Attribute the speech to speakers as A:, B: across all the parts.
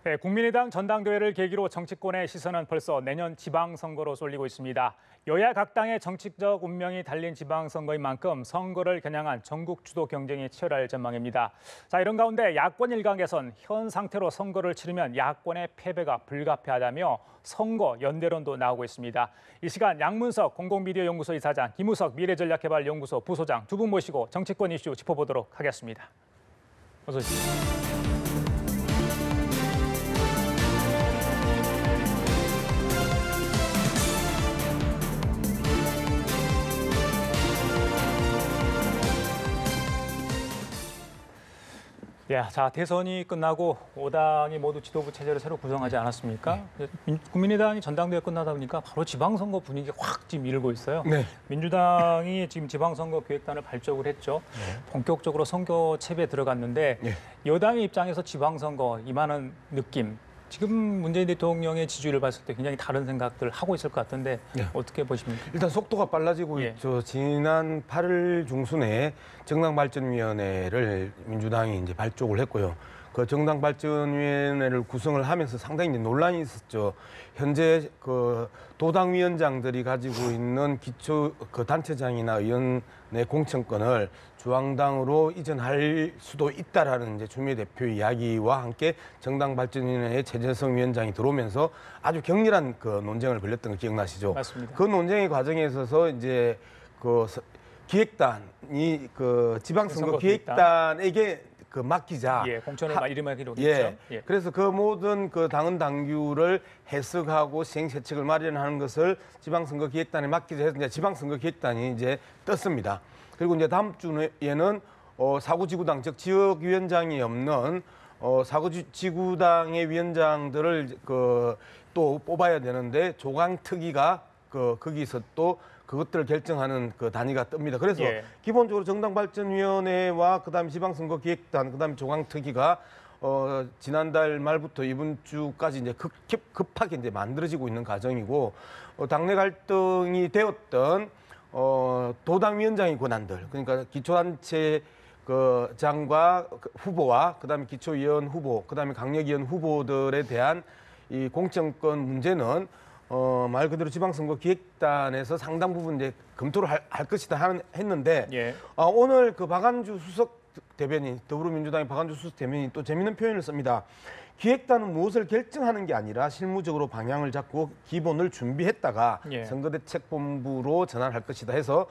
A: 네, 국민의당 전당대회를 계기로 정치권의 시선은 벌써 내년 지방선거로 쏠리고 있습니다. 여야 각 당의 정치적 운명이 달린 지방선거인 만큼 선거를 겨냥한 전국 주도 경쟁이 치열할 전망입니다. 자, 이런 가운데 야권 일각에선 현 상태로 선거를 치르면 야권의 패배가 불가피하다며 선거 연대론도 나오고 있습니다. 이 시간 양문석 공공미디어연구소 이사장, 김우석 미래전략개발연구소 부소장 두 분 모시고 정치권 이슈 짚어보도록 하겠습니다. 어서 오십시오. 예, 자, 대선이 끝나고 5당이 모두 지도부 체제를 새로 구성하지 않았습니까? 국민의당이 전당대회 끝나다 보니까 바로 지방선거 분위기가 확 지금 일고 있어요. 네. 민주당이 지금 지방선거 기획단을 발족을 했죠. 네. 본격적으로 선거 채비에 들어갔는데 네. 여당의 입장에서 지방선거 임하는 느낌, 지금 문재인 대통령의 지지율을 봤을 때 굉장히 다른 생각들 하고 있을 것 같은데 네. 어떻게 보십니까?
B: 일단 속도가 빨라지고 있죠. 지난 8월 중순에 정당발전위원회를 민주당이 이제 발족을 했고요. 그 정당발전위원회를 구성을 하면서 상당히 이제 논란이 있었죠. 현재 그 도당위원장들이 가지고 있는 기초 그 단체장이나 의원의 공천권을 중앙당으로 이전할 수도 있다라는 이제 추미애 대표 이야기와 함께 정당발전위원회의 최재성 위원장이 들어오면서 아주 격렬한 그 논쟁을 벌였던 거 기억나시죠?
A: 맞습니다.
B: 그 논쟁의 과정에 있어서 이제 그 기획단이 그 지방선거 기획단에게 그 맡기자.
A: 예, 공천을 이름을 기록했죠.
B: 예. 그래서 그 모든 그 당헌 당규를 해석하고 시행세책을 마련하는 것을 지방선거 기획단에 맡기자 해서 이제 지방선거 기획단이 이제 떴습니다. 그리고 이제 다음 주에는 사구지구당 즉 지역위원장이 없는 사구지구당의 위원장들을 그 또 뽑아야 되는데 조강특위가 거기서 또 그것들을 결정하는 그 단위가 뜹니다. 그래서 기본적으로 정당발전위원회와 그다음에 지방선거기획단, 그다음에 조강특위가 지난달 말부터 이번 주까지 이제 급하게 이제 만들어지고 있는 과정이고 당내 갈등이 되었던 도당위원장의 권한들, 그러니까 기초단체 그 장과 후보와 그다음에 기초위원 후보, 그다음에 강력위원 후보들에 대한 이 공천권 문제는 말 그대로 지방선거 기획단에서 상당 부분 이제 검토를 할 것이다 했는데 오늘 그 박안주 수석 대변인, 더불어민주당의 박안주 수석 대변인이 또 재미있는 표현을 씁니다. 기획단은 무엇을 결정하는 게 아니라 실무적으로 방향을 잡고 기본을 준비했다가 선거대책본부로 전환할 것이다 해서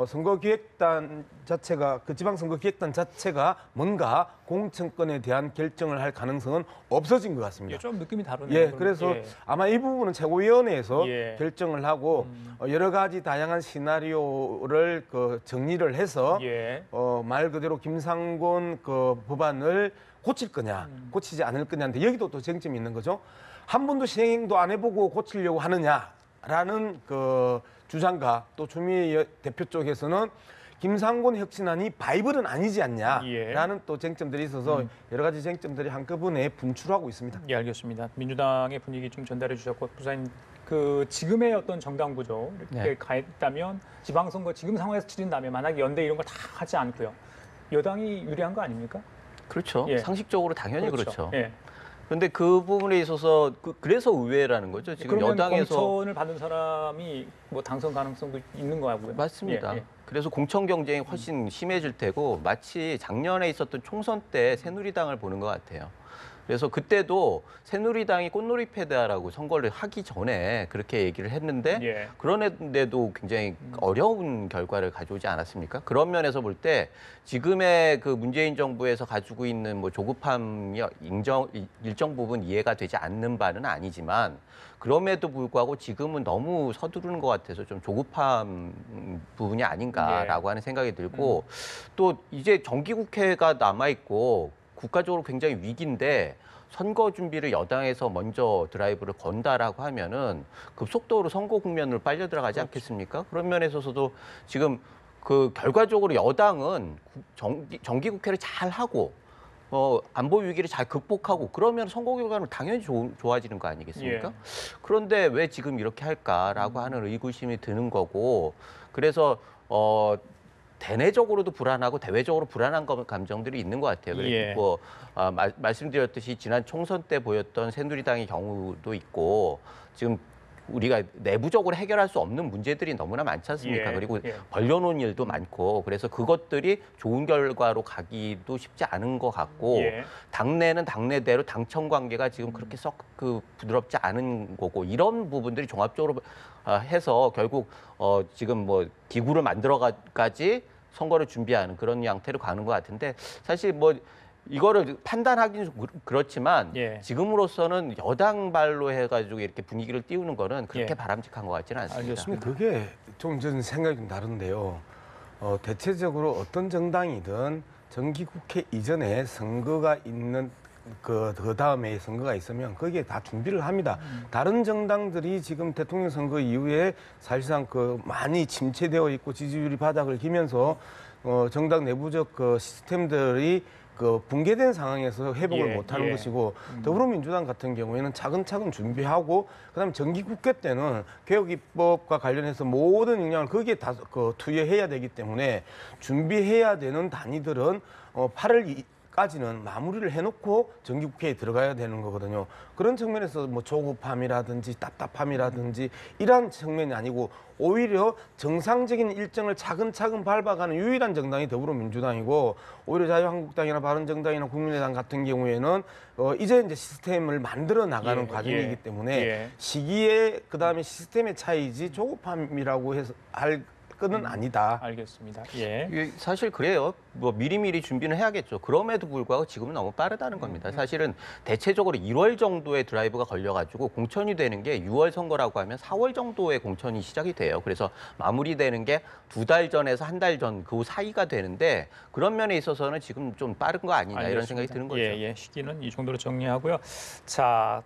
B: 선거기획단 자체가 그 지방선거기획단 자체가 뭔가 공천권에 대한 결정을 할 가능성은 없어진 것 같습니다.
A: 좀 느낌이 다르네요.
B: 그래서 아마 이 부분은 최고위원회에서 결정을 하고 여러 가지 다양한 시나리오를 그 정리를 해서 말 그대로 김상곤 그 법안을 고칠 거냐, 고치지 않을 거냐인데 여기도 또 쟁점이 있는 거죠. 한 번도 시행도 안 해보고 고치려고 하느냐라는 그 주장과 또 추미애 대표 쪽에서는 김상곤 혁신안이 바이블은 아니지 않냐라는 또 쟁점들이 있어서 여러 가지 쟁점들이 한꺼번에 분출하고 있습니다.
A: 예, 알겠습니다. 민주당의 분위기 좀 전달해 주셨고, 부사님 그 지금의 어떤 정당 구조 이렇게 가했다면 지방선거 지금 상황에서 치른다면 만약에 연대 이런 걸 다 하지 않고요, 여당이 유리한 거 아닙니까?
C: 그렇죠. 상식적으로 당연히 그렇죠.
A: 예.
C: 그런데 그 부분에 있어서 그래서 의외라는 거죠. 지금 여당에서
A: 공천을 받은 사람이 뭐 당선 가능성도 있는 거고요.
C: 맞습니다. 그래서 공천 경쟁이 훨씬 심해질 테고 마치 작년에 있었던 총선 때 새누리당을 보는 것 같아요. 그래서 그때도 새누리당이 꽃놀이 패다라고 선거를 하기 전에 그렇게 얘기를 했는데 그런데도 굉장히 어려운 결과를 가져오지 않았습니까? 그런 면에서 볼 때 지금의 그 문재인 정부에서 가지고 있는 뭐 조급함이 일정 부분 이해가 되지 않는 바는 아니지만 그럼에도 불구하고 지금은 너무 서두르는 것 같아서 좀 조급한 부분이 아닌가라고 하는 생각이 들고 또 이제 정기국회가 남아있고 국가적으로 굉장히 위기인데 선거 준비를 여당에서 먼저 드라이브를 건다라고 하면은 급속도로 선거 국면으로 빨려 들어가지 않겠습니까? 그런 면에서도 지금 그 결과적으로 여당은 정기국회를 잘 하고 안보 위기를 잘 극복하고 그러면 선거 결과는 당연히 좋아지는 거 아니겠습니까? 그런데 왜 지금 이렇게 할까라고 하는 의구심이 드는 거고 그래서 대내적으로도 불안하고 대외적으로 불안한 감정들이 있는 것 같아요. 그리고
A: 예.
C: 뭐 말씀드렸듯이 지난 총선 때 보였던 새누리당의 경우도 있고 지금 우리가 내부적으로 해결할 수 없는 문제들이 너무나 많지 않습니까?
A: 예,
C: 그리고
A: 예.
C: 벌려놓은 일도 많고 그래서 그것들이 좋은 결과로 가기도 쉽지 않은 것 같고
A: 예.
C: 당내는 당내대로 당청 관계가 지금 그렇게 썩 부드럽지 않은 거고 이런 부분들이 종합적으로 해서 결국 지금 뭐 기구를 만들어가지 선거를 준비하는 그런 양태로 가는 것 같은데 사실 뭐 이거를 판단하기는 좀 그렇지만
A: 예.
C: 지금으로서는 여당 발로 해가지고 이렇게 분위기를 띄우는 거는 그렇게
A: 예.
C: 바람직한 것 같지는 않습니다.
A: 알겠습니다.
B: 그게 좀 저는 생각이 좀 다른데요. 대체적으로 어떤 정당이든 정기국회 이전에 선거가 있는 그 다음에 선거가 있으면 거기에 다 준비를 합니다. 다른 정당들이 지금 대통령 선거 이후에 사실상 많이 침체되어 있고 지지율이 바닥을 기면서 정당 내부적 시스템들이 붕괴된 상황에서 회복을
A: 예,
B: 못하는
A: 예.
B: 것이고 더불어민주당 같은 경우에는 차근차근 준비하고 그다음에 정기국회 때는 개혁입법과 관련해서 모든 역량을 거기에 다 투여해야 되기 때문에 준비해야 되는 단위들은 8월까지는 마무리를 해놓고 정기국회에 들어가야 되는 거거든요. 그런 측면에서 뭐 조급함이라든지 답답함이라든지 이러한 측면이 아니고 오히려 정상적인 일정을 차근차근 밟아가는 유일한 정당이 더불어민주당이고 오히려 자유한국당이나 바른정당이나 국민의당 같은 경우에는 이제 시스템을 만들어 나가는
A: 예,
B: 과정이기
A: 예,
B: 때문에
A: 예.
B: 시기에 그다음에 시스템의 차이지 조급함이라고 해서 할 것은 아니다.
A: 알겠습니다. 예.
C: 이게 사실 그래요. 뭐 미리미리 준비는 해야겠죠. 그럼에도 불구하고 지금은 너무 빠르다는 겁니다. 사실은 대체적으로 1월 정도에 드라이브가 걸려가지고 공천이 되는 게 6월 선거라고 하면 4월 정도에 공천이 시작이 돼요. 그래서 마무리되는 게 2달 전에서 1달 전 그 사이가 되는데 그런 면에 있어서는 지금 좀 빠른 거 아니냐 이런 생각이 드는 거죠.
A: 예, 예. 시기는 이 정도로 정리하고요. 자,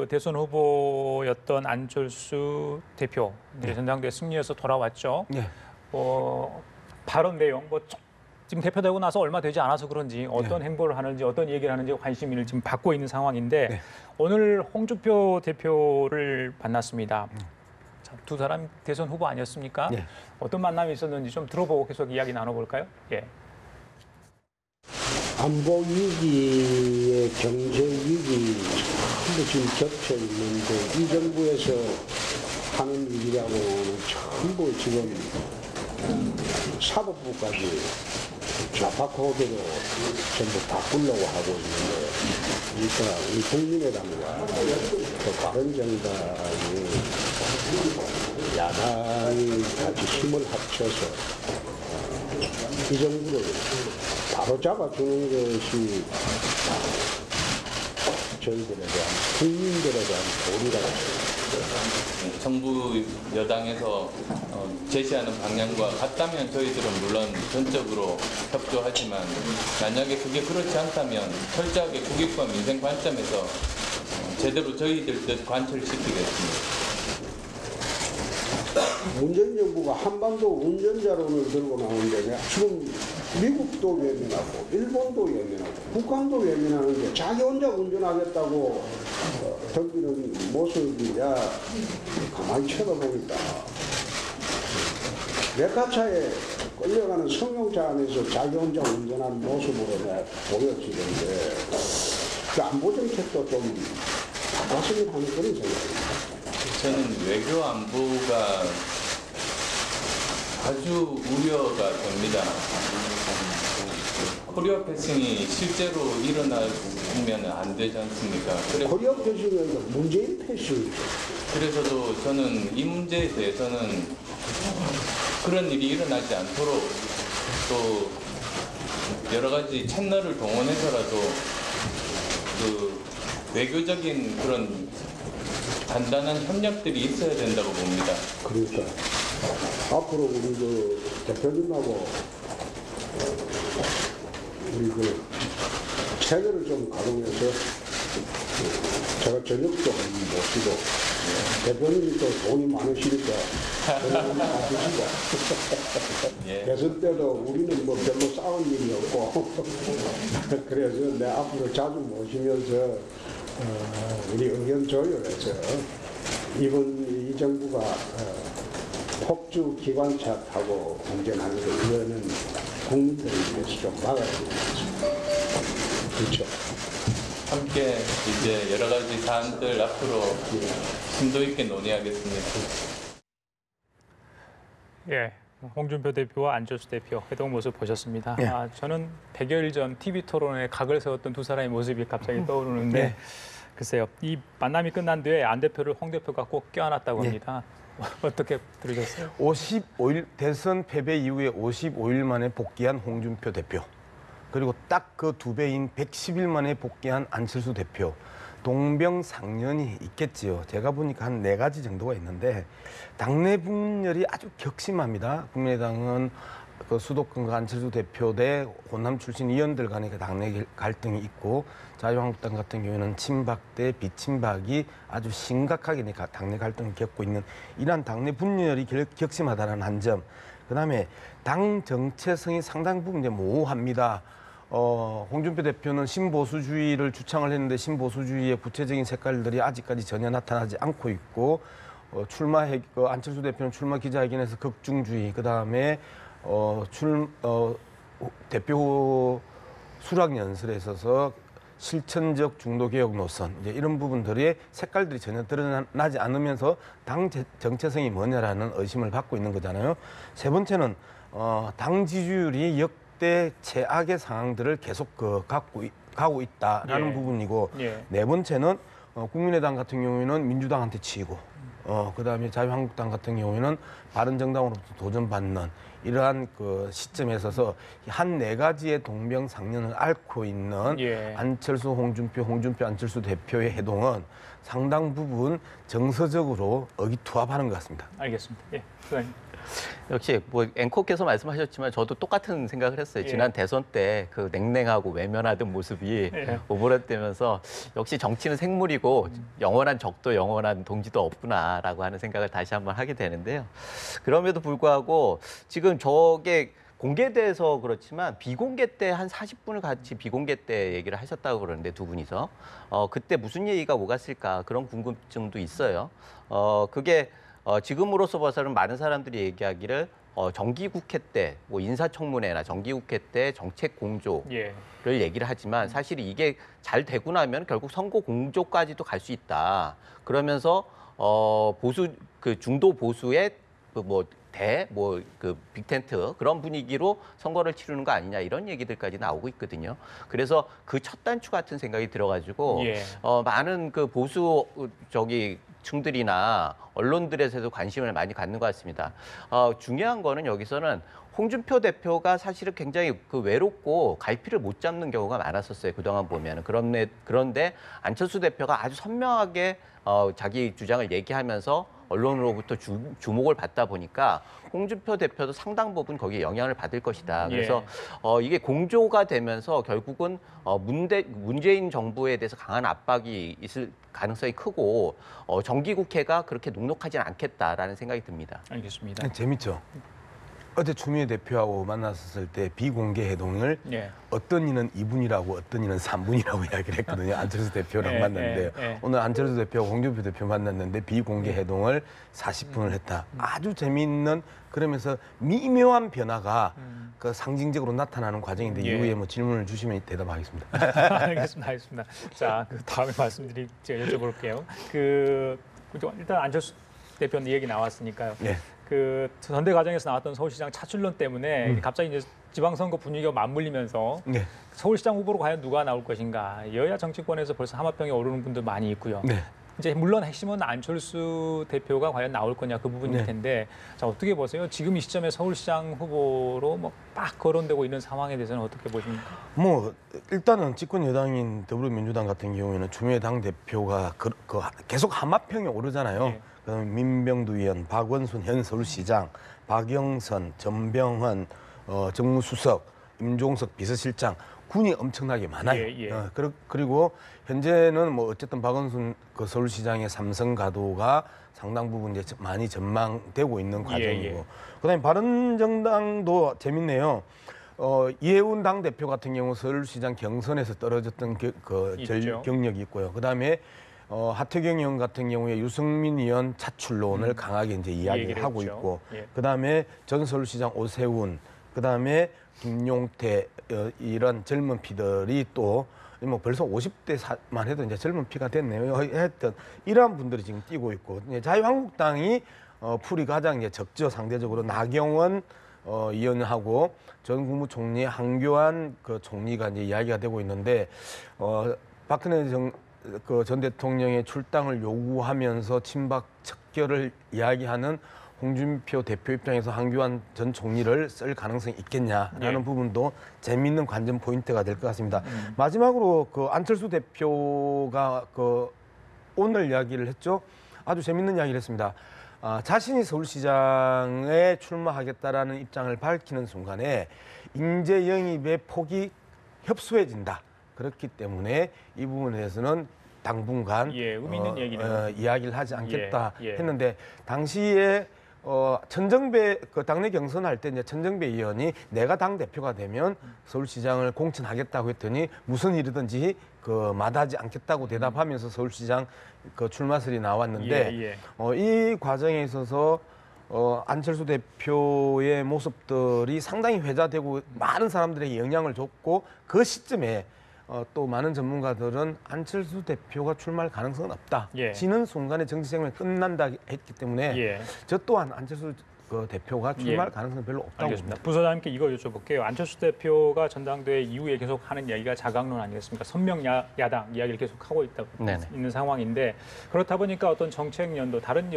A: 대선 후보였던 안철수 대표 전당대회 승리해서 돌아왔죠.
B: 네.
A: 발언 내용 지금 대표되고 나서 얼마 되지 않아서 그런지 어떤 행보를 하는지 어떤 얘기를 하는지 관심을 지금 받고 있는 상황인데
B: 네.
A: 오늘 홍준표 대표를 만났습니다. 자, 두 사람 대선 후보 아니었습니까?
B: 네.
A: 어떤 만남이 있었는지 좀 들어보고 계속 이야기 나눠볼까요? 예.
D: 안보 위기에 경제 위기 전부 지금 겹쳐 있는데 이 정부에서 하는 일이라고는 전부 지금 사법부까지 좌파 코드로 전부 바꾸려고 하고 있는데 그러니까 이 국민의당과 또 바른정당이 야당이 같이 힘을 합쳐서 이 정부를 바로 잡아주는 것이 저희들에 대한 국민들에 대한 도리라고 생각합니다.
E: 정부 여당에서 제시하는 방향과 같다면 저희들은 물론 전적으로 협조하지만 만약에 그게 그렇지 않다면 철저하게 국익과 민생 관점에서 제대로 저희들 뜻 관철시키겠습니다.
D: 문재인 정부가 한반도 운전자론을 들고 나오는데 지금 미국도 외면하고 일본도 외면하고 북한도 외면하는데 자기 혼자 운전하겠다고 덤비는 모습이야 가만히 쳐다보니까 외카차에 끌려가는 승용차 안에서 자기 혼자 운전하는 모습으로 보여지는데 그 안보 정책도 좀 바꿨으면 하는 그런 생각입니다.
E: 저는 외교 안보가 아주 우려가 됩니다. 코리아 패싱이 실제로 일어나면 안 되지 않습니까?
D: 코리아 패싱이 아니라 문재인 패싱이죠.
E: 그래서도 저는 이 문제에 대해서는 그런 일이 일어나지 않도록 또 여러 가지 채널을 동원해서라도 그 외교적인 그런 단단한 협력들이 있어야 된다고 봅니다.
D: 그러니까 앞으로 우리 그 대표님하고 우리 그 채널을 좀 가동해서 제가 저녁도 모시고 대표님이 또 돈이 많으시니까 저녁을 받으시고
E: 예.
D: 대선 때도 우리는 뭐 별로 싸운 일이 없고 그래서 내 앞으로 자주 모시면서 우리 의견 조율해서 이번 이 정부가 폭주 기관차 타고 운전하는 거 이거는 국민들을 위해서 좀 막아야 되겠죠. 그렇죠.
E: 함께 이제 여러 가지 사안들 앞으로 심도 있게 논의하겠습니다.
A: 예, 홍준표 대표와 안철수 대표 회동 모습 보셨습니다.
B: 네.
A: 저는 100여일 전 TV 토론에 각을 세웠던 두 사람의 모습이 갑자기 떠오르는데
B: 네.
A: 글쎄요, 이 만남이 끝난 뒤에 안 대표를 홍 대표가 꼭 껴안았다고
B: 네.
A: 합니다. 어떻게 들으셨어요?
B: 55일 대선 패배 이후에 55일 만에 복귀한 홍준표 대표. 그리고 딱 그 2배인 110일 만에 복귀한 안철수 대표. 동병상련이 있겠지요. 제가 보니까 한 4가지 정도가 있는데 당내 분열이 아주 격심합니다. 국민의당은 그 수도권과 안철수 대표 대 호남 출신 의원들 간의 그 당내 갈등이 있고 자유한국당 같은 경우에는 친박 대 비친박이 아주 심각하게 당내 갈등을 겪고 있는 이러한 당내 분열이 격심하다는 한 점. 그다음에 당 정체성이 상당 부분 이제 모호합니다. 홍준표 대표는 신보수주의를 주창을 했는데 신보수주의의 구체적인 색깔들이 아직까지 전혀 나타나지 않고 있고 안철수 대표는 출마 기자회견에서 극중주의 그다음에 대표 수락 연설에 있어서 실천적 중도 개혁 노선 이제 이런 부분들의 색깔들이 전혀 드러나지 않으면서 당 정체성이 뭐냐라는 의심을 받고 있는 거잖아요. 세 번째는 당 지지율이 역대 최악의 상황들을 계속 가고 있다라는
A: 예.
B: 부분이고
A: 예.
B: 네 번째는 국민의당 같은 경우에는 민주당한테 치이고 그다음에 자유한국당 같은 경우에는 바른정당으로부터 도전받는 이러한 그 시점에 있어서 한 4가지의 동병상련을 앓고 있는
A: 예.
B: 안철수, 홍준표, 안철수 대표의 해동은 상당 부분 정서적으로 의기투합하는 것 같습니다.
A: 알겠습니다. 예, 수장님.
C: 역시 뭐 앵커께서 말씀하셨지만 저도 똑같은 생각을 했어요.
A: 예.
C: 지난 대선 때 그 냉랭하고 외면하던 모습이
A: 예.
C: 오버랩되면서 역시 정치는 생물이고 영원한 적도 영원한 동지도 없구나라고 하는 생각을 다시 한번 하게 되는데요. 그럼에도 불구하고 지금 저게 공개돼서 그렇지만 비공개 때 한 40분을 같이 비공개 때 얘기를 하셨다고 그러는데 두 분이서 그때 무슨 얘기가 오갔을까 그런 궁금증도 있어요. 그게 지금으로서 봐서는 많은 사람들이 얘기하기를 정기국회 때 뭐 인사청문회나 정기국회 때 정책 공조를
A: 예.
C: 얘기를 하지만 사실 이게 잘 되고 나면 결국 선거 공조까지도 갈 수 있다. 그러면서 보수 그 중도 보수의 그 빅텐트 그런 분위기로 선거를 치르는 거 아니냐 이런 얘기들까지 나오고 있거든요. 그래서 그 첫 단추 같은 생각이 들어가지고
A: 예.
C: 많은 그 보수 층들이나 언론들에서도 관심을 많이 갖는 것 같습니다. 중요한 거는 여기서는 홍준표 대표가 사실은 굉장히 그 외롭고 갈피를 못 잡는 경우가 많았었어요. 그동안 보면. 그런데 안철수 대표가 아주 선명하게 자기 주장을 얘기하면서 언론으로부터 주목을 받다 보니까 홍준표 대표도 상당 부분 거기에 영향을 받을 것이다. 그래서 이게 공조가 되면서 결국은 문재인 정부에 대해서 강한 압박이 있을 가능성이 크고 정기국회가 그렇게 녹록하진 않겠다라는 생각이 듭니다.
A: 알겠습니다.
B: 재밌죠? 어제 추미애 대표하고 만났을 때 비공개 회동을
A: 예.
B: 어떤 이는 2분이라고 어떤 이는 3분이라고 이야기를 했거든요. 안철수 대표랑
A: 예,
B: 만났는데
A: 예.
B: 오늘 안철수 대표와 홍준표 대표 만났는데 비공개 회동을 40분을 했다. 아주 재미있는 그러면서 미묘한 변화가 그 상징적으로 나타나는 과정인데
A: 예.
B: 이후에 뭐 질문을 주시면 대답하겠습니다.
A: 알겠습니다. 자, 그 다음에 제가 여쭤볼게요. 일단 안철수 대표는 얘기 나왔으니까요.
B: 네.
A: 그 전대 과정에서 나왔던 서울시장 차출론 때문에 갑자기 이제 지방선거 분위기가 맞물리면서
B: 네.
A: 서울시장 후보로 과연 누가 나올 것인가 여야 정치권에서 벌써 하마평에 오르는 분들 많이 있고요.
B: 네.
A: 이제 물론 핵심은 안철수 대표가 과연 나올 거냐 그 부분일
B: 네.
A: 텐데 자 어떻게 보세요? 지금 이 시점에 서울시장 후보로 막 거론되고 있는 상황에 대해서는 어떻게 보십니까?
B: 뭐 일단은 집권 여당인 더불어민주당 같은 경우에는 추미애 당 대표가 계속 하마평에 오르잖아요.
A: 네.
B: 그다음에 민병두 의원, 박원순 현 서울시장, 박영선, 전병헌 정무수석, 임종석 비서실장 군이 엄청나게 많아요.
A: 예.
B: 그리고 현재는 뭐 어쨌든 박원순 그 서울시장의 삼성 가도가 상당 부분 이제 많이 전망되고 있는 과정이고, 그다음에 바른정당도 재밌네요. 이해운 당 대표 같은 경우 서울시장 경선에서 떨어졌던 경력이 있고요. 그다음에 하태경 의원 같은 경우에 유승민 의원 차출론을 강하게 이제 이야기를
A: 얘기를
B: 하고
A: 했죠.
B: 있고,
A: 예.
B: 그다음에 전 서울시장 오세훈, 그다음에 이런 젊은 피들이 또 뭐 벌써 50대만 해도 이제 젊은 피가 됐네요. 하여튼 이러한 분들이 지금 뛰고 있고, 이제 자유한국당이 풀이 가장 이제 적죠. 상대적으로 나경원 의원하고 전 국무총리 한교안 그 총리가 이제 이야기가 되고 있는데, 박근혜 전 대통령의 출당을 요구하면서 친박 척결을 이야기하는 홍준표 대표 입장에서 한교안 전 총리를 쓸 가능성이 있겠냐라는
A: 예.
B: 부분도 재미있는 관전 포인트가 될 것 같습니다. 마지막으로 그 안철수 대표가 그 오늘 이야기를 했죠. 아주 재밌는 이야기를 했습니다. 자신이 서울시장에 출마하겠다라는 입장을 밝히는 순간에 인재 영입의 폭이 협소해진다. 그렇기 때문에 이 부분에 대해서는 당분간
A: 예, 의미 있는 얘기네요.
B: 이야기를 하지 않겠다
A: 예, 예.
B: 했는데, 당시에 천정배 그 당내 경선할 때 이제 천정배 의원이 내가 당 대표가 되면 서울시장을 공천하겠다고 했더니 무슨 일이든지 그 마다하지 않겠다고 대답하면서 서울시장 그 출마설이 나왔는데,
A: 예,
B: 이 과정에 있어서 안철수 대표의 모습들이 상당히 회자되고 많은 사람들에게 영향을 줬고, 그 시점에 또 많은 전문가들은 안철수 대표가 출마할 가능성은 없다.
A: 예.
B: 지는 순간에 정치 생명이 끝난다 했기 때문에
A: 예.
B: 저 또한 안철수 그 대표가 출마할
A: 예.
B: 가능성은 별로 없다고
A: 알겠습니다.
B: 봅니다.
A: 부소장님께 이거 여쭤볼게요. 안철수 대표가 전당대회 이후에 계속 하는 이야기가 자강론 아니겠습니까? 선명 야당 이야기를 계속 하고
C: 네네.
A: 있는 상황인데, 그렇다 보니까 어떤 정책 연도, 다른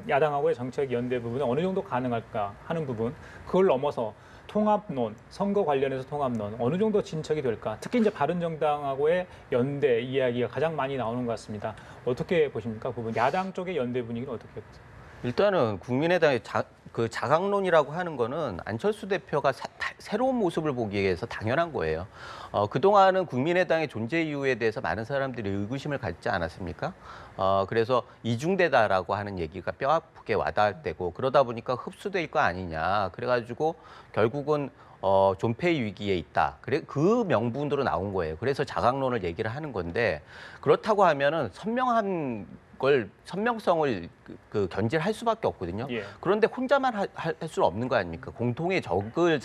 A: 야당하고의 정책 연대 부분은 어느 정도 가능할까 하는 부분, 그걸 넘어서 통합론, 선거 관련해서 통합론 어느 정도 진척이 될까? 특히 이제 바른정당하고의 연대 이야기가 가장 많이 나오는 것 같습니다. 어떻게 보십니까? 그 부분 야당 쪽의 연대 분위기는 어떻게 보세요?
C: 일단은 국민의당의 자강론이라고 하는 거는 안철수 대표가 새로운 모습을 보기 위해서 당연한 거예요. 그동안은 국민의당의 존재 이유에 대해서 많은 사람들이 의구심을 갖지 않았습니까? 그래서 이중대다라고 하는 얘기가 뼈아프게 와닿을 때고, 그러다 보니까 흡수될 거 아니냐. 그래가지고 결국은 존폐 위기에 있다. 그래 그 명분으로 나온 거예요. 그래서 자강론을 얘기를 하는 건데, 그렇다고 하면은 선명성을 견제할 수밖에 없거든요.
A: 예.
C: 그런데 혼자만 할 수는 없는 거 아닙니까? 공통의 적을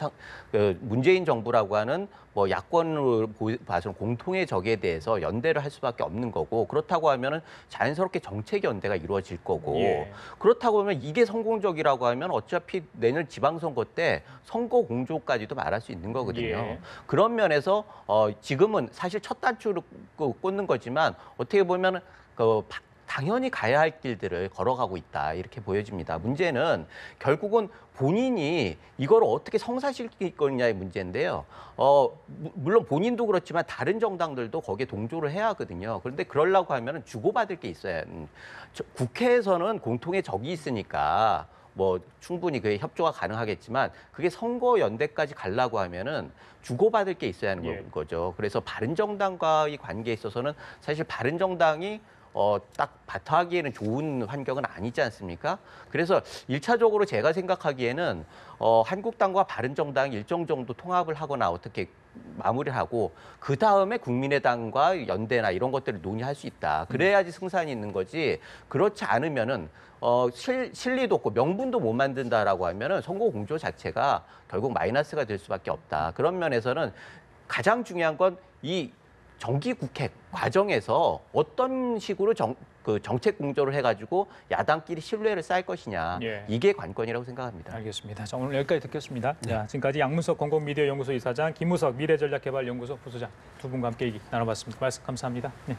C: 문재인 정부라고 하는 뭐 야권으로 봐서는 공통의 적에 대해서 연대를 할 수밖에 없는 거고, 그렇다고 하면은 자연스럽게 정책 연대가 이루어질 거고,
A: 예.
C: 그렇다고 하면 이게 성공적이라고 하면 어차피 내년 지방선거 때 선거 공조까지도 말할 수 있는 거거든요.
A: 예.
C: 그런 면에서 지금은 사실 첫 단추를 꽂는 거지만, 어떻게 보면은 당연히 가야 할 길들을 걸어가고 있다, 이렇게 보여집니다. 문제는 결국은 본인이 이걸 어떻게 성사시킬 거냐의 문제인데요. 물론 본인도 그렇지만 다른 정당들도 거기에 동조를 해야 하거든요. 그런데 그러려고 하면 주고받을 게 있어야. 국회에서는 공통의 적이 있으니까 뭐 충분히 그 협조가 가능하겠지만, 그게 선거 연대까지 가려고 하면은 주고받을 게 있어야 하는
A: 예.
C: 거죠. 그래서 바른정당과의 관계에 있어서는 사실 바른정당이 딱 바탕하기에는 좋은 환경은 아니지 않습니까? 그래서 1차적으로 제가 생각하기에는 한국당과 바른정당이 일정 정도 통합을 하거나 어떻게 마무리를 하고, 그 다음에 국민의당과 연대나 이런 것들을 논의할 수 있다. 그래야지 승산이 있는 거지. 그렇지 않으면은 실리도 없고 명분도 못 만든다라고 하면은 선거 공조 자체가 결국 마이너스가 될 수밖에 없다. 그런 면에서는 가장 중요한 건 이 정기 국회 과정에서 어떤 식으로 정책 공조를 해가지고 야당끼리 신뢰를 쌓을 것이냐.
A: 예.
C: 이게 관건이라고 생각합니다.
A: 알겠습니다. 자, 오늘 여기까지 듣겠습니다. 자, 지금까지 양문석 공공미디어연구소 이사장, 김무석 미래전략개발연구소 부소장 두 분과 함께 얘기 나눠봤습니다. 말씀 감사합니다. 네.